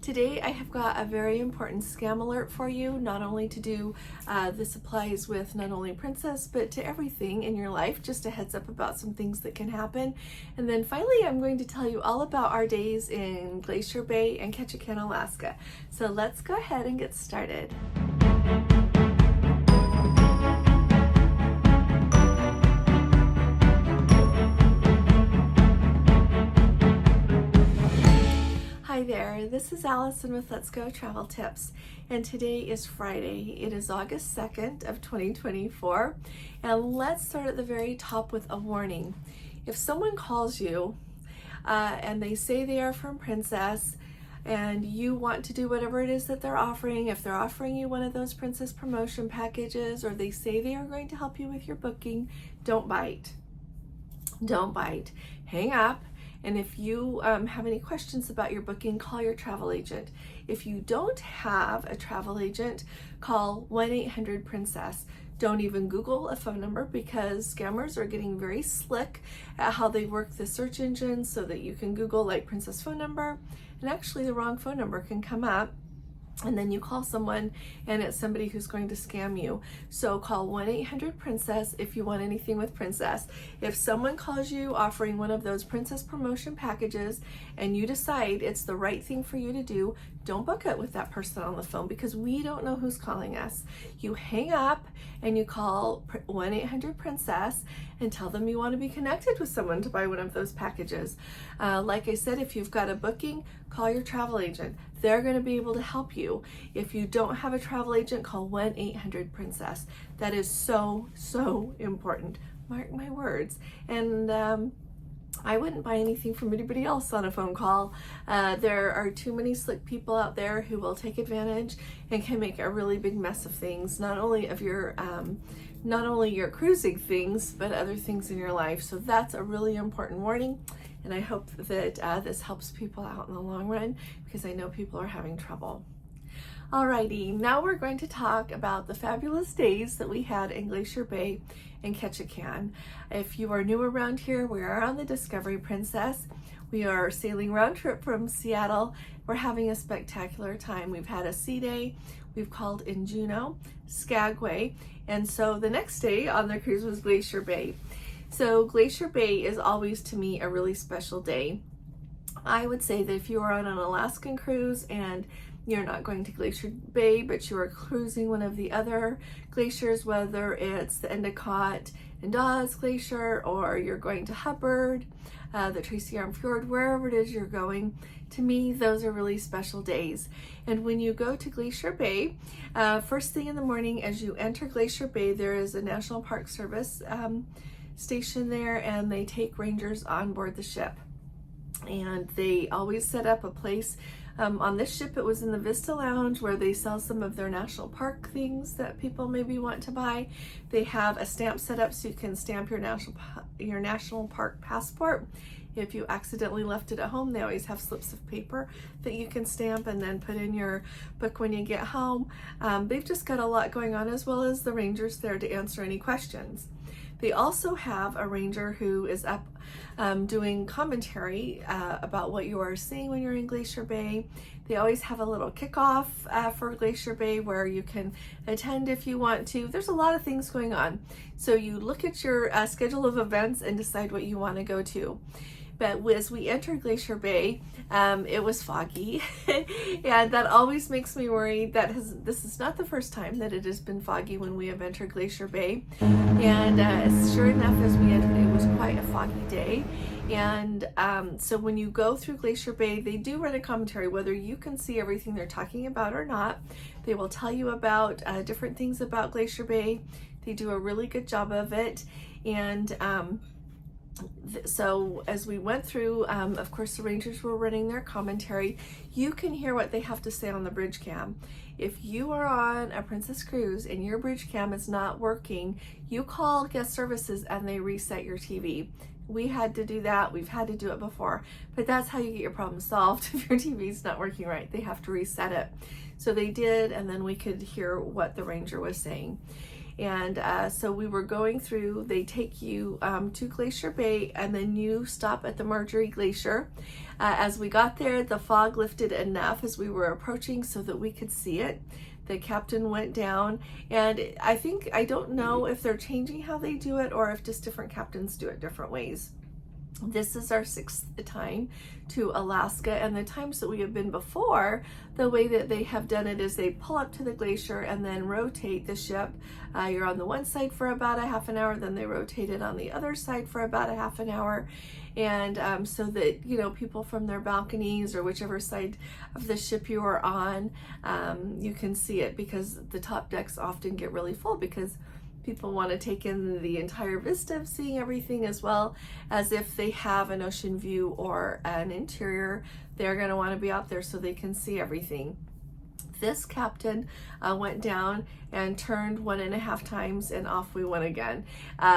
Today I have got a very important scam alert for you, not only to do, this applies with not only Princess, but to everything in your life, just a heads up about some things that can happen. And then finally, I'm going to tell you all about our days in Glacier Bay and Ketchikan, Alaska. So let's go ahead and get started. Hi there, this is Allison with Let's Go Travel Tips, and today is Friday. It is August 2nd of 2024, and let's start at the very top with a warning. If someone calls you and they say they are from Princess and you want to do whatever it is that they're offering, if they're offering you one of those Princess promotion packages or they say they are going to help you with your booking, don't bite. Don't bite. Hang up. And if you have any questions about your booking, call your travel agent. If you don't have a travel agent, call 1-800-PRINCESS. Don't even Google a phone number because scammers are getting very slick at how they work the search engine so that you can Google like Princess phone number and actually the wrong phone number can come up. And then you call someone and it's somebody who's going to scam you. So call 1-800-PRINCESS if you want anything with Princess. If someone calls you offering one of those Princess promotion packages and you decide it's the right thing for you to do, don't book it with that person on the phone because we don't know who's calling us. You hang up and you call 1-800-PRINCESS and tell them you want to be connected with someone to buy one of those packages. Like I said, if you've got a booking, call your travel agent. They're going to be able to help you. If you don't have a travel agent, call 1-800-PRINCESS. That is so, so important. Mark my words. And I wouldn't buy anything from anybody else on a phone call. There are too many slick people out there who will take advantage and can make a really big mess of things, not only of your cruising things, but other things in your life. So that's a really important warning. And I hope that this helps people out in the long run because I know people are having trouble. Alrighty, now we're going to talk about the fabulous days that we had in Glacier Bay and Ketchikan. If you are new around here, we are on the Discovery Princess. We are sailing round trip from Seattle. We're having a spectacular time. We've had a sea day. We've called in Juneau, Skagway, and so the next day on the cruise was Glacier Bay. So Glacier Bay is always to me a really special day. I would say that if you are on an Alaskan cruise and you're not going to Glacier Bay, but you are cruising one of the other glaciers, whether it's the Endicott and Dawes Glacier or you're going to Hubbard, the Tracy Arm Fjord, wherever it is you're going, to me, those are really special days. And when you go to Glacier Bay, first thing in the morning as you enter Glacier Bay, there is a National Park Service station there, and they take rangers on board the ship. And they always set up a place. On this ship, it was in the Vista Lounge where they sell some of their national park things that people maybe want to buy. They have a stamp set up so you can stamp your national park passport. If you accidentally left it at home, they always have slips of paper that you can stamp and then put in your book when you get home. They've just got a lot going on, as well as the rangers there to answer any questions. They also have a ranger who is up doing commentary about what you are seeing when you're in Glacier Bay. They always have a little kickoff for Glacier Bay where you can attend if you want to. There's a lot of things going on. So you look at your schedule of events and decide what you want to go to. But as we entered Glacier Bay, it was foggy, and that always makes me worry. This is not the first time that it has been foggy when we have entered Glacier Bay, and sure enough, as we entered, it was quite a foggy day. And so when you go through Glacier Bay, they do run a commentary, whether you can see everything they're talking about or not. They will tell you about different things about Glacier Bay. They do a really good job of it, and so as we went through, of course, the rangers were running their commentary. You can hear what they have to say on the bridge cam. If you are on a Princess cruise and your bridge cam is not working, you call guest services and they reset your TV. We had to do that. We've had to do it before, but that's how you get your problem solved. If your TV is not working right, they have to reset it. So they did, and then we could hear what the ranger was saying. And so we were going through, they take you to Glacier Bay, and then you stop at the Marjorie Glacier. As we got there, the fog lifted enough as we were approaching so that we could see it. The captain went down, and I don't know if they're changing how they do it or if just different captains do it different ways. This is our 6th time to Alaska, and the times that we have been before, the way that they have done it is they pull up to the glacier and then rotate the ship. You're on the one side for about a half an hour, then they rotate it on the other side for about a half an hour, and so that, you know, people from their balconies or whichever side of the ship you are on, you can see it, because the top decks often get really full because people want to take in the entire vista of seeing everything, as well as if they have an ocean view or an interior, they're going to want to be out there so they can see everything. This captain went down and turned 1.5 times, and off we went again.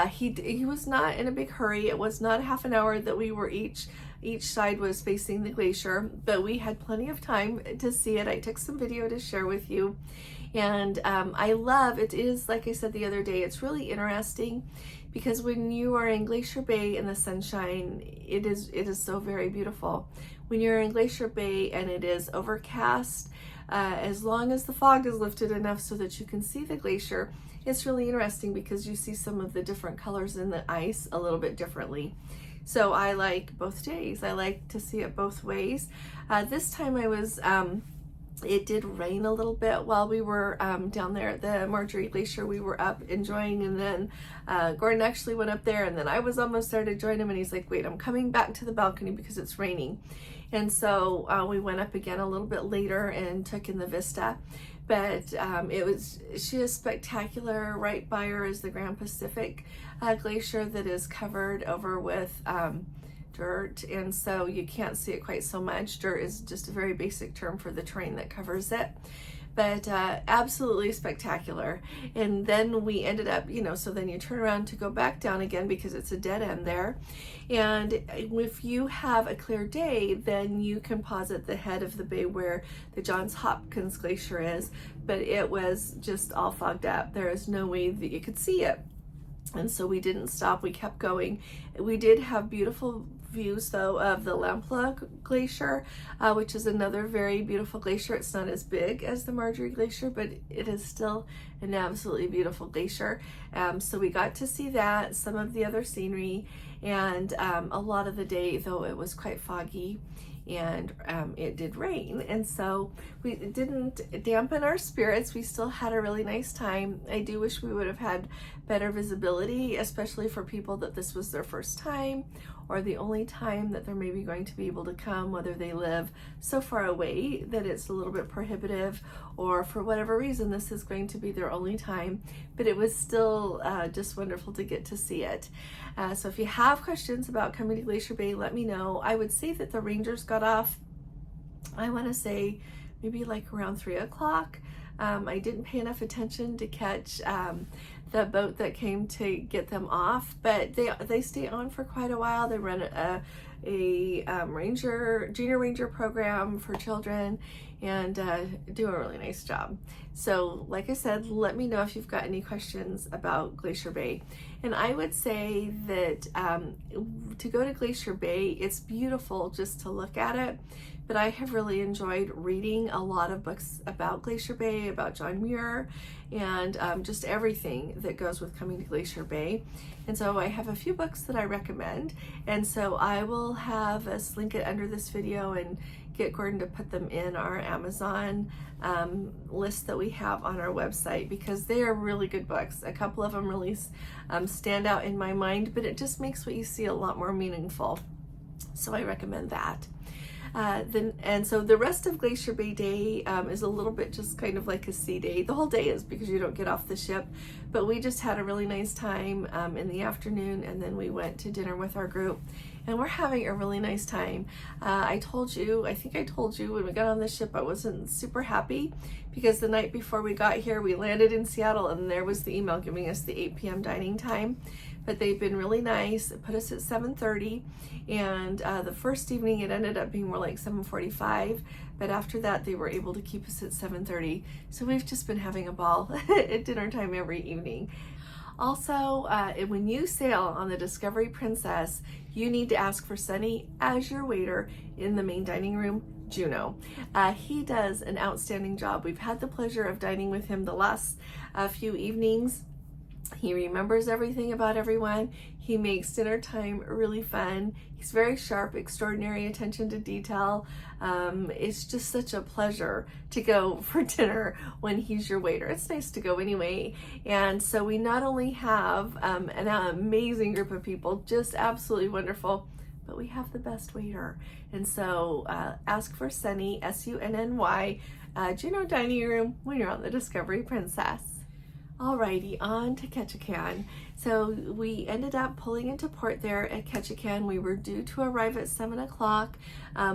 He was not in a big hurry. It was not half an hour that we were each side was facing the glacier, but we had plenty of time to see it. I took some video to share with you. And I love it. Is, like I said the other day, it's really interesting because when you are in Glacier Bay in the sunshine, it is so very beautiful. When you're in Glacier Bay and it is overcast, as long as the fog is lifted enough so that you can see the glacier, it's really interesting because you see some of the different colors in the ice a little bit differently. So I like both days. I like to see it both ways. This time I was it did rain a little bit while we were down there at the Marjorie Glacier. We were up enjoying, and then Gordon actually went up there, and then I was almost there to join him, and he's like, wait, I'm coming back to the balcony because it's raining. And so we went up again a little bit later and took in the vista. But she is spectacular. Right by her is the Grand Pacific Glacier that is covered over with dirt, and so you can't see it quite so much. Dirt is just a very basic term for the terrain that covers it, but absolutely spectacular. And then we ended up, you know, so then you turn around to go back down again because it's a dead end there. And if you have a clear day, then you can pause at the head of the bay where the Johns Hopkins Glacier is, but it was just all fogged up. There is no way that you could see it. And so we didn't stop, we kept going. We did have beautiful views though of the Lamplugh Glacier, which is another very beautiful glacier. It's not as big as the Marjorie Glacier, but it is still an absolutely beautiful glacier. So we got to see that, some of the other scenery, and a lot of the day though it was quite foggy, and it did rain, and so we didn't dampen our spirits. We still had a really nice time. I do wish we would have had better visibility, especially for people that this was their first time or the only time that they're maybe going to be able to come, whether they live so far away that it's a little bit prohibitive, or for whatever reason this is going to be their only time. But it was still just wonderful to get to see it. So if you have questions about coming to Glacier Bay, let me know. I would say that the rangers got off, I want to say maybe like around 3 o'clock. I didn't pay enough attention to catch the boat that came to get them off, but they stay on for quite a while. They run a junior ranger program for children, and do a really nice job. So like I said, let me know if you've got any questions about Glacier Bay. And I would say that to go to Glacier Bay, it's beautiful just to look at it, but I have really enjoyed reading a lot of books about Glacier Bay, about John Muir, and just everything that goes with coming to Glacier Bay. And so I have a few books that I recommend, and so I will have us link it under this video and get Gordon to put them in our Amazon list that we have on our website, because they are really good books. A couple of them really stand out in my mind, but it just makes what you see a lot more meaningful. So I recommend that. And so the rest of Glacier Bay Day is a little bit just kind of like a sea day. The whole day is, because you don't get off the ship, but we just had a really nice time in the afternoon, and then we went to dinner with our group, and we're having a really nice time. I think I told you when we got on the ship I wasn't super happy because the night before we got here we landed in Seattle and there was the email giving us the 8 p.m. dining time. but they've been really nice. It put us at 7:30, and the first evening it ended up being more like 7:45, but after that they were able to keep us at 7:30. So we've just been having a ball at dinner time every evening. Also, when you sail on the Discovery Princess, you need to ask for Sunny as your waiter in the main dining room, Juno. He does an outstanding job. We've had the pleasure of dining with him the last few evenings. He remembers everything about everyone. He makes dinner time really fun. He's very sharp, extraordinary attention to detail. It's just such a pleasure to go for dinner when he's your waiter. It's nice to go anyway. And so we not only have an amazing group of people, just absolutely wonderful, but we have the best waiter. And so ask for Sunny, Sunny, Juno Dining Room when you're on the Discovery Princess. Alrighty, on to Ketchikan. So we ended up pulling into port there at Ketchikan. We were due to arrive at 7 o'clock.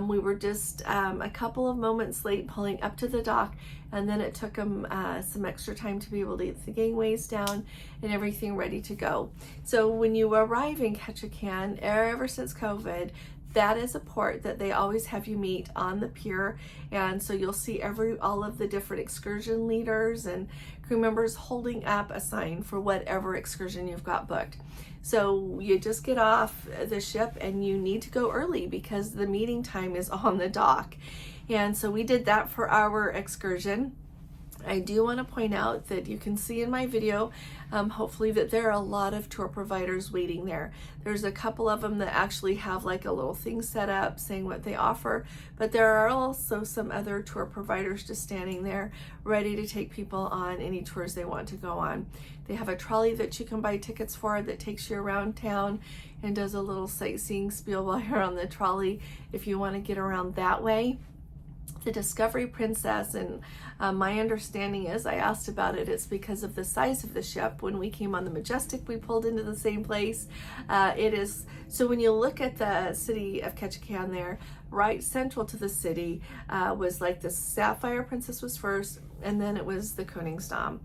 We were just a couple of moments late pulling up to the dock, and then it took them some extra time to be able to get the gangways down and everything ready to go. So when you arrive in Ketchikan, ever since COVID, that is a port that they always have you meet on the pier, and so you'll see all of the different excursion leaders and crew members holding up a sign for whatever excursion you've got booked. So you just get off the ship and you need to go early because the meeting time is on the dock. And so we did that for our excursion. I do want to point out that you can see in my video, hopefully, that there are a lot of tour providers waiting there. There's a couple of them that actually have like a little thing set up saying what they offer, but there are also some other tour providers just standing there ready to take people on any tours they want to go on. They have a trolley that you can buy tickets for that takes you around town and does a little sightseeing spiel while you're on the trolley if you want to get around that way. The Discovery Princess, and my understanding is, I asked about it, it's because of the size of the ship. When we came on the Majestic, we pulled into the same place. So when you look at the city of Ketchikan there, right central to the city was like the Sapphire Princess was first, and then it was the Koningsdam.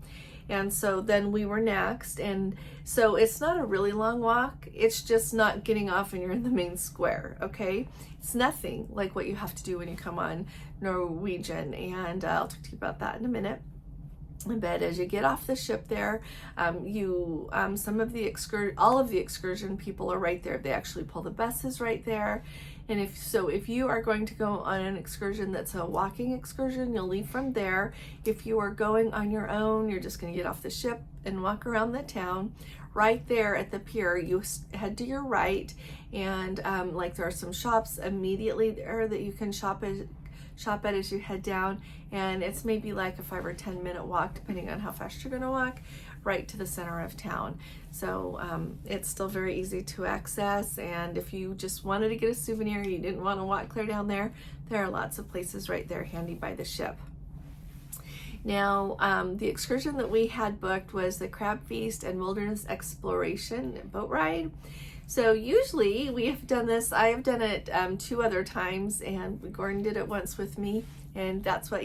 And so then we were next, and so it's not a really long walk. It's just not getting off and you're in the main square, okay? It's nothing like what you have to do when you come on Norwegian, and I'll talk to you about that in a minute. But as you get off the ship there, all of the excursion people are right there. They actually pull the buses right there. And if you are going to go on an excursion that's a walking excursion, you'll leave from there. If you are going on your own, you're just going to get off the ship and walk around the town. Right there at the pier, you head to your right, and like there are some shops immediately there that you can shop at as you head down, and it's maybe like a 5 or 10 minute walk depending on how fast you're going to walk, right to the center of town. So it's still very easy to access, and if you just wanted to get a souvenir, you didn't want to walk clear down there, there are lots of places right there handy by the ship. Now, the excursion that we had booked was the Crab Feast and Wilderness Exploration boat ride. So usually we have done this, I have done it 2 other times, and Gordon did it once with me, and that's what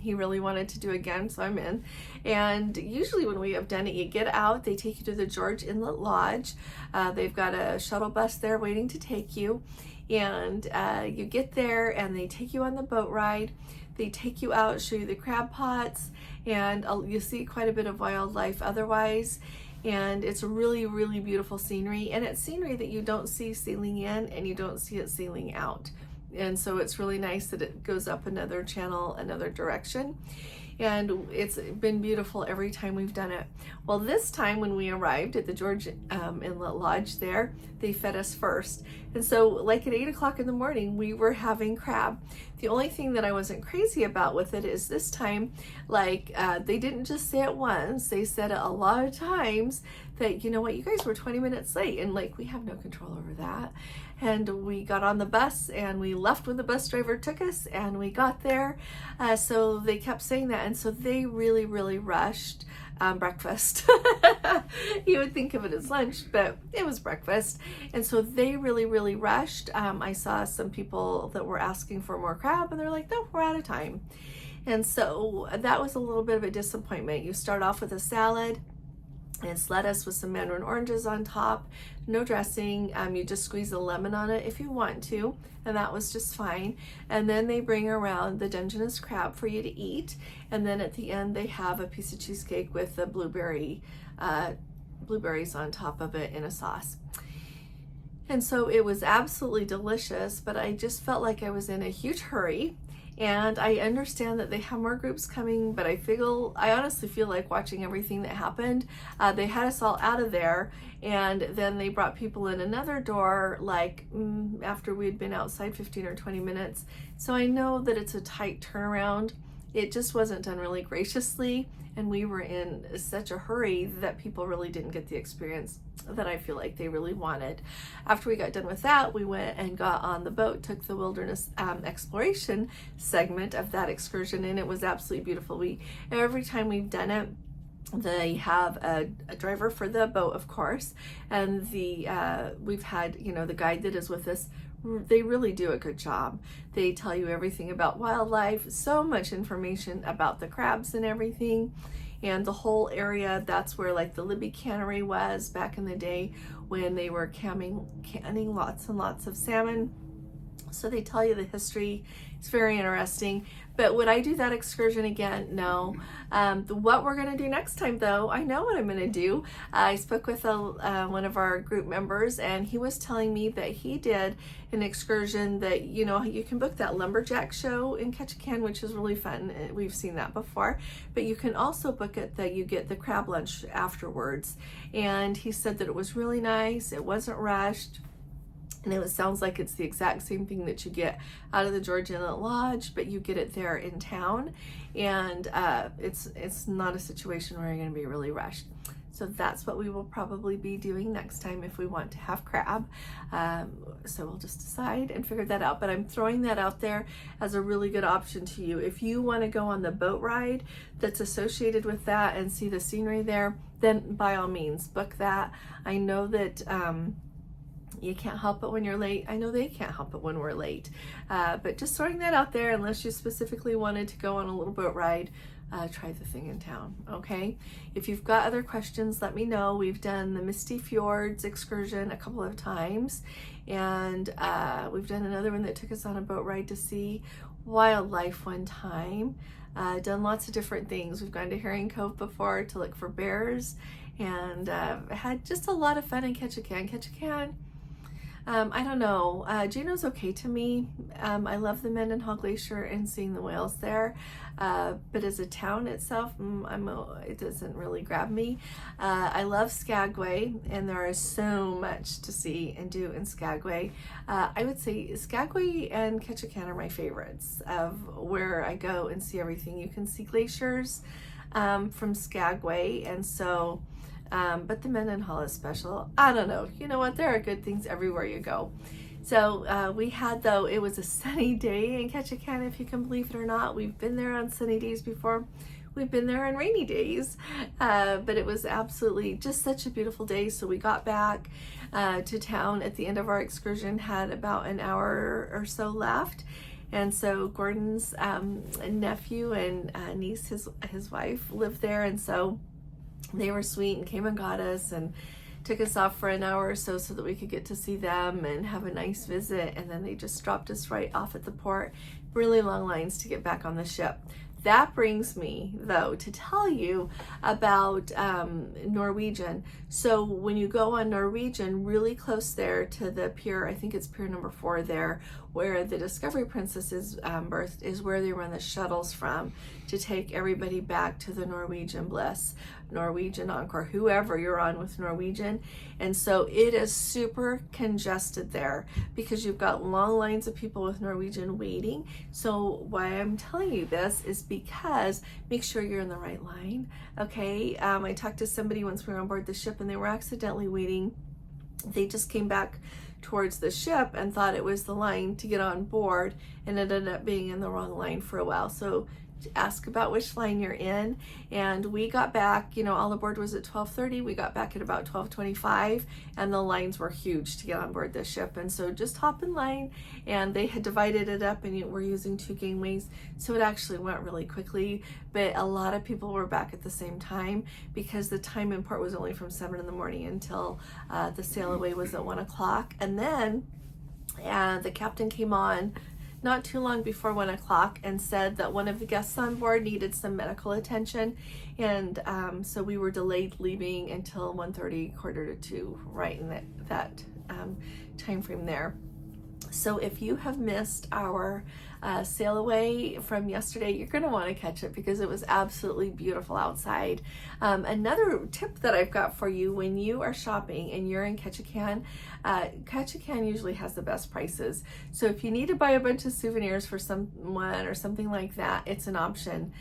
he really wanted to do again, so I'm in. And usually when we have done it, you get out, they take you to the George Inlet Lodge. They've got a shuttle bus there waiting to take you, and you get there and they take you on the boat ride. They take you out, show you the crab pots, and you see quite a bit of wildlife otherwise. And it's really, really beautiful scenery, and it's scenery that you don't see sailing in and you don't see it sailing out. And so it's really nice that it goes up another channel, another direction. And it's been beautiful every time we've done it. Well, this time when we arrived at the George Inlet Lodge there, they fed us first. And so like at 8 o'clock in the morning, we were having crab. The only thing that I wasn't crazy about with it is this time, like they didn't just say it once, they said it a lot of times that, you know what, you guys were 20 minutes late, and like we have no control over that. And we got on the bus and we left when the bus driver took us, and we got there. So they kept saying that, and so they really, really rushed breakfast. You would think of it as lunch, but it was breakfast. And so they really, really rushed. I saw some people that were asking for more crab, and they're like, no, we're out of time. And so that was a little bit of a disappointment. You start off with a salad, It's lettuce with some mandarin oranges on top, no dressing. You just squeeze a lemon on it if you want to, and that was just fine. And then they bring around the Dungeness crab for you to eat, and then at the end they have a piece of cheesecake with the blueberries on top of it in a sauce. And so it was absolutely delicious, but I just felt like I was in a huge hurry. And I understand that they have more groups coming, but I honestly feel like watching everything that happened. They had us all out of there, and then they brought people in another door, like after we'd been outside 15 or 20 minutes. So I know that it's a tight turnaround. It just wasn't done really graciously, and we were in such a hurry that people really didn't get the experience that I feel like they really wanted. After we got done with that, we went and got on the boat, took the wilderness exploration segment of that excursion, and it was absolutely beautiful. Every time we've done it, they have a driver for the boat, of course, and we've had, the guide that is with us. They really do a good job. They tell you everything about wildlife, so much information about the crabs and everything, and the whole area. That's where like the Libby cannery was back in the day when they were canning lots and lots of salmon. So they tell you the history. It's very interesting. But would I do that excursion again? No. What we're going to do next time, though, I know what I'm going to do. I spoke with one of our group members, and he was telling me that he did an excursion that, you can book that lumberjack show in Ketchikan, which is really fun. We've seen that before. But you can also book it that you get the crab lunch afterwards. And he said that it was really nice. It wasn't rushed. And it sounds like it's the exact same thing that you get out of the George Inlet Lodge, but you get it there in town. And it's not a situation where you're going to be really rushed. So that's what we will probably be doing next time if we want to have crab. So we'll just decide and figure that out. But I'm throwing that out there as a really good option to you. If you want to go on the boat ride that's associated with that and see the scenery there, then by all means, book that. I know that you can't help it when you're late. I know they can't help it when we're late. But just throwing that out there, unless you specifically wanted to go on a little boat ride, try the thing in town, okay? If you've got other questions, let me know. We've done the Misty Fjords excursion a couple of times, and we've done another one that took us on a boat ride to see wildlife one time. Done lots of different things. We've gone to Herring Cove before to look for bears, and had just a lot of fun in Ketchikan. I don't know, Juneau's okay to me. I love the Mendenhall Glacier and seeing the whales there, but as a town itself, it doesn't really grab me. I love Skagway, and there is so much to see and do in Skagway. I would say Skagway and Ketchikan are my favorites of where I go and see everything. You can see glaciers from Skagway, and so but the Mendenhall is special. I don't know. You know what? There are good things everywhere you go. So we had, though, it was a sunny day in Ketchikan, if you can believe it or not. We've been there on sunny days before. We've been there on rainy days. But it was absolutely just such a beautiful day. So we got back to town at the end of our excursion, had about an hour or so left. And so Gordon's nephew and niece, his wife, lived there. And so they were sweet and came and got us and took us off for an hour or so that we could get to see them and have a nice visit. And then they just dropped us right off at the port. Really long lines to get back on the ship. That brings me, though, to tell you about Norwegian. So when you go on Norwegian, really close there to the pier, I think it's pier number 4 there, where the Discovery Princess is birthed, is where they run the shuttles from to take everybody back to the Norwegian Bliss, Norwegian Encore, whoever you're on with Norwegian. And so it is super congested there because you've got long lines of people with Norwegian waiting. So why I'm telling you this is because make sure you're in the right line, okay? I talked to somebody once we were on board the ship and they were accidentally waiting. They just came back towards the ship and thought it was the line to get on board, and it ended up being in the wrong line for a while. So ask about which line you're in. And we got back, you know, all aboard was at 12:30. We got back at about 12:25, and the lines were huge to get on board this ship. And so just hop in line, and they had divided it up, and we're using 2 gangways, so it actually went really quickly. But a lot of people were back at the same time because the time in port was only from 7 in the morning until the sail away was at 1 o'clock. And then the captain came on not too long before 1 o'clock and said that one of the guests on board needed some medical attention, and so we were delayed leaving until 1:30, 1:45, right in that time frame there. So if you have missed our sail away from yesterday, you're going to want to catch it because it was absolutely beautiful outside. Another tip that I've got for you when you are shopping and you're in Ketchikan, Ketchikan usually has the best prices. So if you need to buy a bunch of souvenirs for someone or something like that, it's an option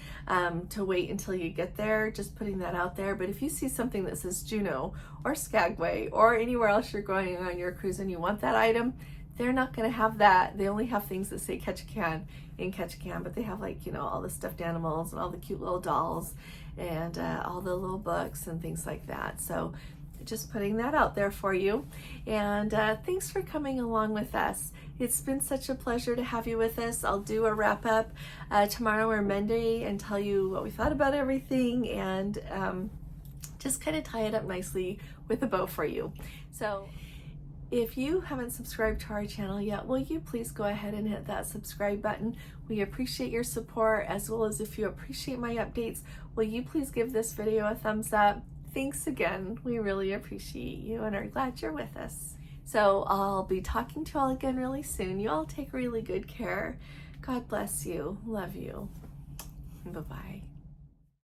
to wait until you get there, just putting that out there. But if you see something that says Juneau or Skagway or anywhere else you're going on your cruise and you want that item, they're not going to have that. They only have things that say Ketchikan in Ketchikan, but they have, like, you know, all the stuffed animals and all the cute little dolls and all the little books and things like that. So just putting that out there for you. And thanks for coming along with us. It's been such a pleasure to have you with us. I'll do a wrap up tomorrow or Monday and tell you what we thought about everything, and just kind of tie it up nicely with a bow for you. So if you haven't subscribed to our channel yet, will you please go ahead and hit that subscribe button? We appreciate your support, as well as if you appreciate my updates, will you please give this video a thumbs up? Thanks again. We really appreciate you and are glad you're with us. So I'll be talking to you all again really soon. You all take really good care. God bless you. Love you. Bye-bye.